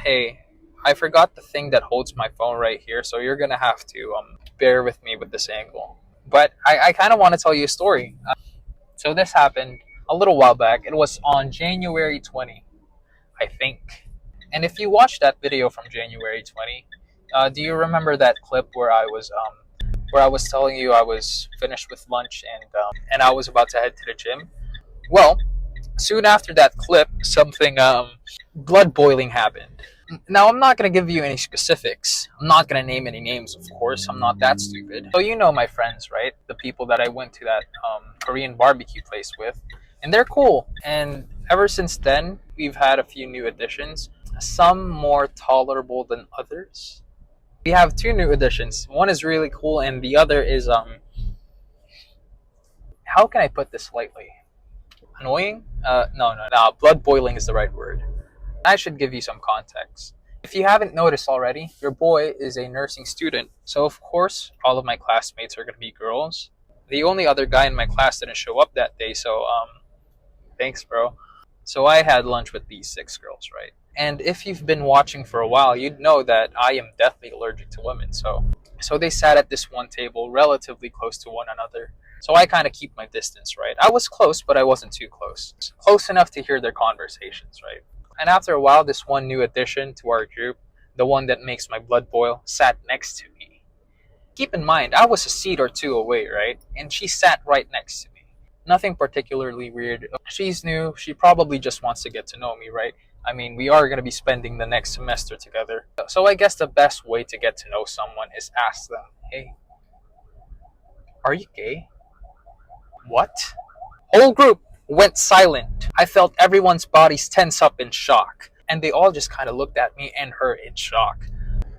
Hey, I forgot the thing that holds my phone right here, so you're gonna have to bear with me with this angle. But I kind of want to tell you a story. So this happened a little while back. It was on January 20, I think. And if you watched that video from January 20, do you remember that clip where I was telling you I was finished with lunch and I was about to head to the gym? Well, soon after that clip, something blood boiling happened. Now, I'm not going to give you any specifics. I'm not going to name any names, of course. I'm not that stupid. So, you know my friends, right? The people that I went to that Korean barbecue place with. And they're cool. And ever since then, we've had a few new additions, some more tolerable than others. We have two new additions. One is really cool, and the other is, how can I put this lightly? Annoying? No. Blood boiling is the right word. I should give you some context. If you haven't noticed already, your boy is a nursing student. So, of course, all of my classmates are going to be girls. The only other guy in my class didn't show up that day, so, thanks, bro. So, I had lunch with these six girls, right? And if you've been watching for a while, you'd know that I am deathly allergic to women. So they sat at this one table relatively close to one another. So I kind of keep my distance, right? I was close, but I wasn't too close. Close enough to hear their conversations, right? And after a while, this one new addition to our group, the one that makes my blood boil, sat next to me. Keep in mind, I was a seat or two away, right? And she sat right next to me. Nothing particularly weird. She's new. She probably just wants to get to know me, right? I mean, we are going to be spending the next semester together. So I guess the best way to get to know someone is ask them, hey, are you gay? What? Whole group went silent. I felt everyone's bodies tense up in shock. And they all just kind of looked at me and her in shock.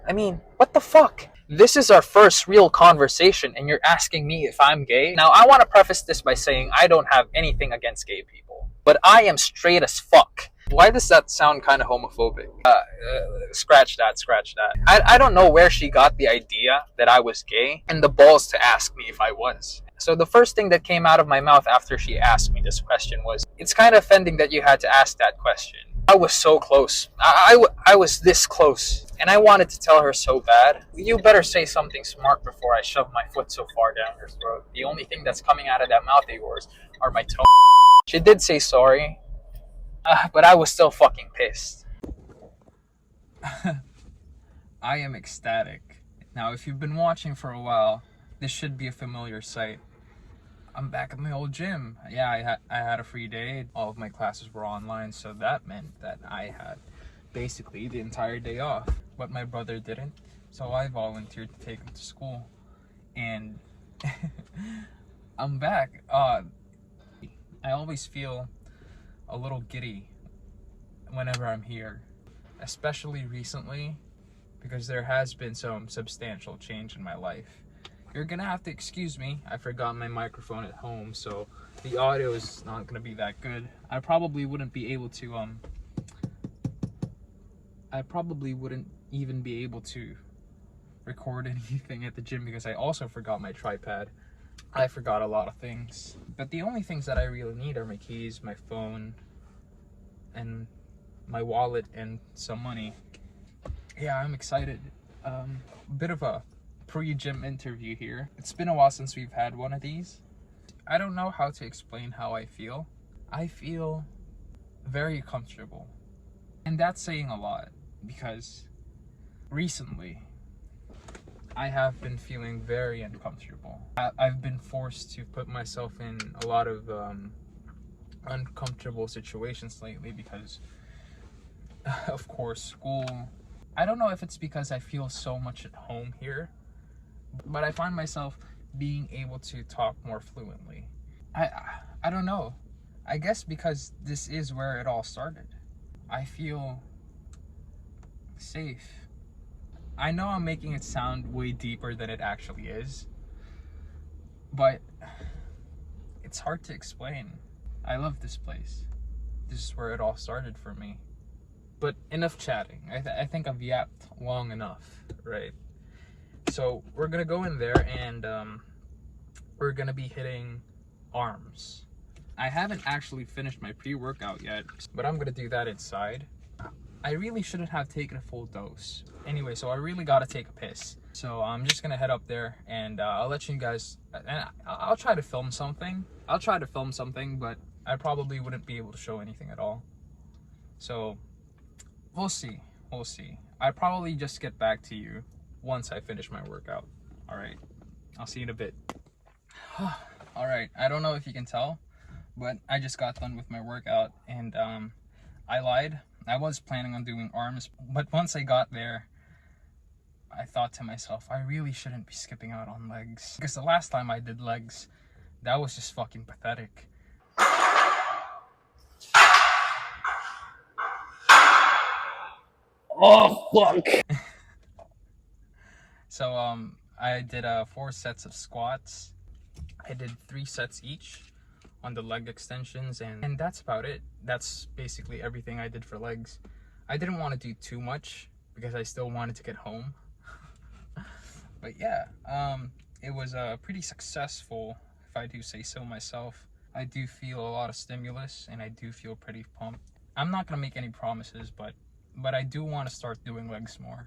I mean, what the fuck? This is our first real conversation and you're asking me if I'm gay? Now, I want to preface this by saying I don't have anything against gay people. But I am straight as fuck. Why does that sound kind of homophobic? Scratch that. I don't know where she got the idea that I was gay and the balls to ask me if I was. So the first thing that came out of my mouth after she asked me this question was, it's kind of offending that you had to ask that question. I was so close. I was this close. And I wanted to tell her so bad. You better say something smart before I shove my foot so far down your throat. The only thing that's coming out of that mouth of yours are my toes. She did say sorry, but I was still fucking pissed. I am ecstatic. Now, if you've been watching for a while, this should be a familiar sight. I'm back at my old gym. Yeah, I had a free day. All of my classes were online, so that meant that I had basically the entire day off. But my brother didn't, so I volunteered to take him to school. And I'm back. I always feel a little giddy whenever I'm here, especially recently, because there has been some substantial change in my life. You're gonna have to excuse me. I forgot my microphone at home, so the audio is not gonna be that good. I probably wouldn't even be able to record anything at the gym because I also forgot my tripod. I forgot a lot of things. But the only things that I really need are my keys, my phone, and my wallet, and some money. Yeah, I'm excited. Bit of a pre-gym interview here. It's been a while since we've had one of these. I don't know how to explain how I feel. I feel very comfortable. And that's saying a lot because recently I have been feeling very uncomfortable. I've been forced to put myself in a lot of uncomfortable situations lately because, of course, school. I don't know if it's because I feel so much at home here, but I find myself being able to talk more fluently. I don't know. I guess because this is where it all started. I feel safe. I know I'm making it sound way deeper than it actually is, but it's hard to explain. I love this place. This is where it all started for me. But enough chatting. I think I've yapped long enough, right? So we're gonna go in there and we're gonna be hitting arms. I haven't actually finished my pre-workout yet, but I'm gonna do that inside. I really shouldn't have taken a full dose. Anyway, so I really gotta take a piss. So I'm just gonna head up there, and I'll let you guys. And I'll try to film something. But I probably wouldn't be able to show anything at all. So we'll see. I probably just get back to you once I finish my workout. All right. I'll see you in a bit. All right. I don't know if you can tell, but I just got done with my workout, and I lied. I was planning on doing arms, but once I got there, I thought to myself, I really shouldn't be skipping out on legs. Because the last time I did legs, that was just fucking pathetic. Oh, fuck. So, I did 4 sets of squats. I did 3 sets each on the leg extensions, and that's about it. That's basically everything I did for legs. I didn't want to do too much because I still wanted to get home. But yeah, it was pretty successful, if I do say so myself. I do feel a lot of stimulus, and I do feel pretty pumped. I'm not gonna make any promises, but I do want to start doing legs more.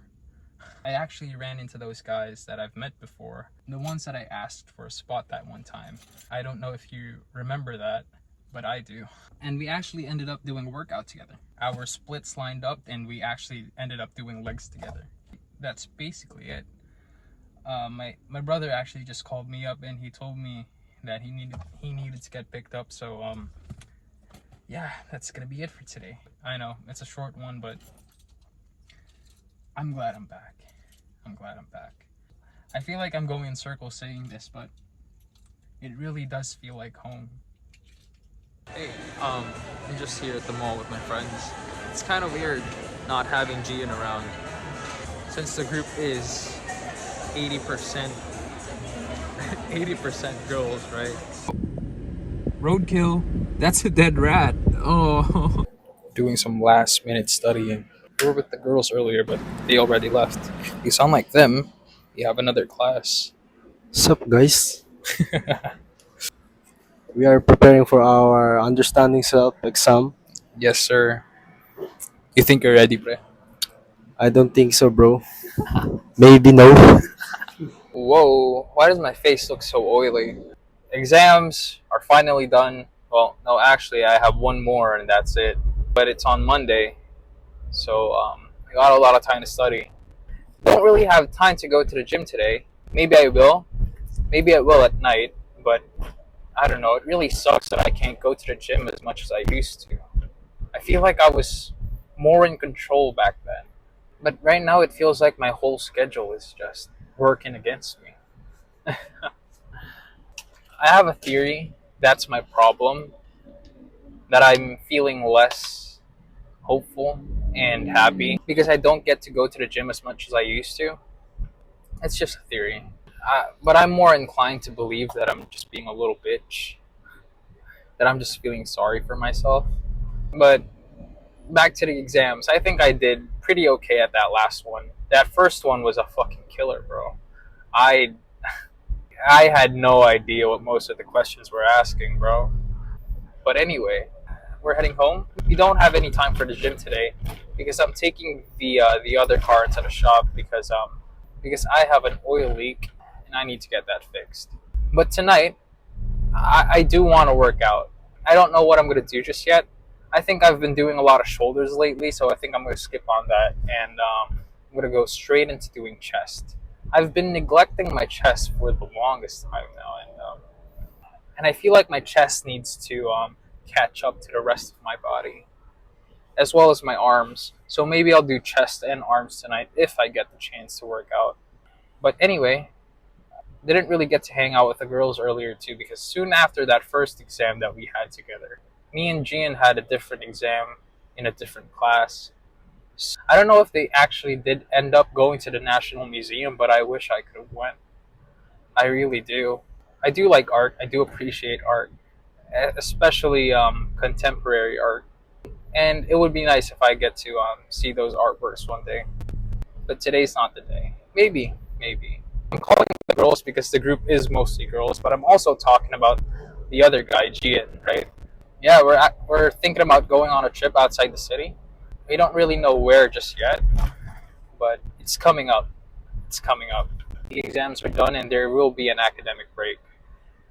I actually ran into those guys that I've met before, the ones that I asked for a spot that one time. I don't know if you remember that, but I do. And we actually ended up doing a workout together. Our splits lined up, and we actually ended up doing legs together. That's basically it. My brother actually just called me up, and he told me that he needed to get picked up. So yeah, that's gonna be it for today. I know it's a short one, but I'm glad I'm back. I feel like I'm going in circles saying this, but it really does feel like home. Hey, I'm just here at the mall with my friends. It's kind of weird not having Gian around, since the group is 80% 80% girls, right? Roadkill, that's a dead rat. Oh. Doing some last minute studying. We were with the girls earlier, but they already left. You sound like them. You have another class. Sup, guys? We are preparing for our understanding self exam. Yes, sir. You think you're ready, pre? I don't think so, bro. Maybe no. Whoa, why does my face look so oily? Exams are finally done. Well, no, actually, I have one more and that's it. But it's on Monday, so I got a lot of time to study. Don't really have time to go to the gym today. Maybe I will. Maybe I will at night, but I don't know. It really sucks that I can't go to the gym as much as I used to. I feel like I was more in control back then. But right now it feels like my whole schedule is just working against me. I have a theory that's my problem, that I'm feeling less hopeful and happy because I don't get to go to the gym as much as I used to. It's just a theory. But I'm more inclined to believe that I'm just being a little bitch, that I'm just feeling sorry for myself. But back to the exams, I think I did pretty okay at that last one. That first one was a fucking killer, bro. I I had no idea what most of the questions were asking, bro. But anyway, we're heading home. We don't have any time for the gym today because I'm taking the other car into the shop because I have an oil leak and I need to get that fixed. But tonight, I do want to work out. I don't know what I'm gonna do just yet. I think I've been doing a lot of shoulders lately, so I think I'm gonna skip on that and I'm gonna go straight into doing chest. I've been neglecting my chest for the longest time now, and I feel like my chest needs to catch up to the rest of my body, as well as my arms. So maybe I'll do chest and arms tonight if I get the chance to work out. But anyway, didn't really get to hang out with the girls earlier too because soon after that first exam that we had together, me and Gian had a different exam in a different class. I don't know if they actually did end up going to the National Museum, but I wish I could have went. I really do. I do like art. I do appreciate art, especially contemporary art. And it would be nice if I get to see those artworks one day. But today's not the day. Maybe. I'm calling the girls because the group is mostly girls, but I'm also talking about the other guy, Gian, right? Yeah, we're thinking about going on a trip outside the city. We don't really know where just yet, but it's coming up. It's coming up. The exams are done, and there will be an academic break.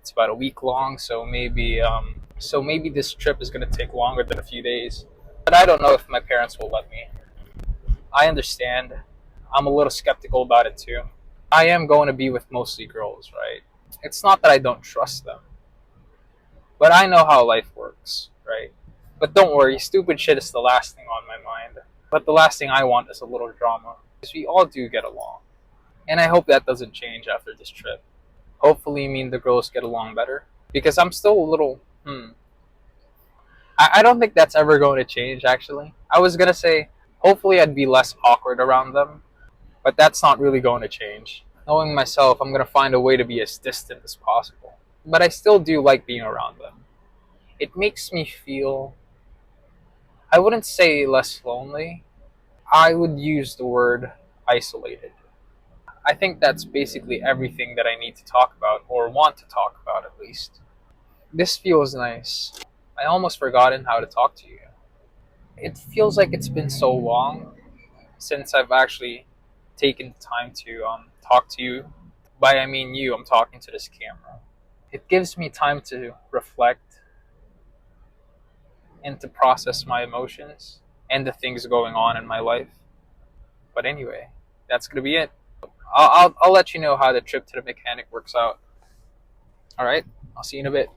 It's about a week long, so maybe this trip is gonna take longer than a few days. But I don't know if my parents will let me. I understand. I'm a little skeptical about it too. I am going to be with mostly girls, right? It's not that I don't trust them, but I know how life works, right? But don't worry, stupid shit is the last thing on my mind. But the last thing I want is a little drama. Because we all do get along. And I hope that doesn't change after this trip. Hopefully, me and the girls get along better. Because I'm still a little, I don't think that's ever going to change, actually. I was going to say, hopefully, I'd be less awkward around them. But that's not really going to change. Knowing myself, I'm going to find a way to be as distant as possible. But I still do like being around them. It makes me feel, I wouldn't say less lonely. I would use the word isolated. I think that's basically everything that I need to talk about, or want to talk about at least. This feels nice. I almost forgotten how to talk to you. It feels like it's been so long since I've actually taken the time to talk to you. By I mean you, I'm talking to this camera. It gives me time to reflect and to process my emotions and the things going on in my life. But anyway, that's gonna be it. I'll let you know how the trip to the mechanic works out. All right, I'll see you in a bit.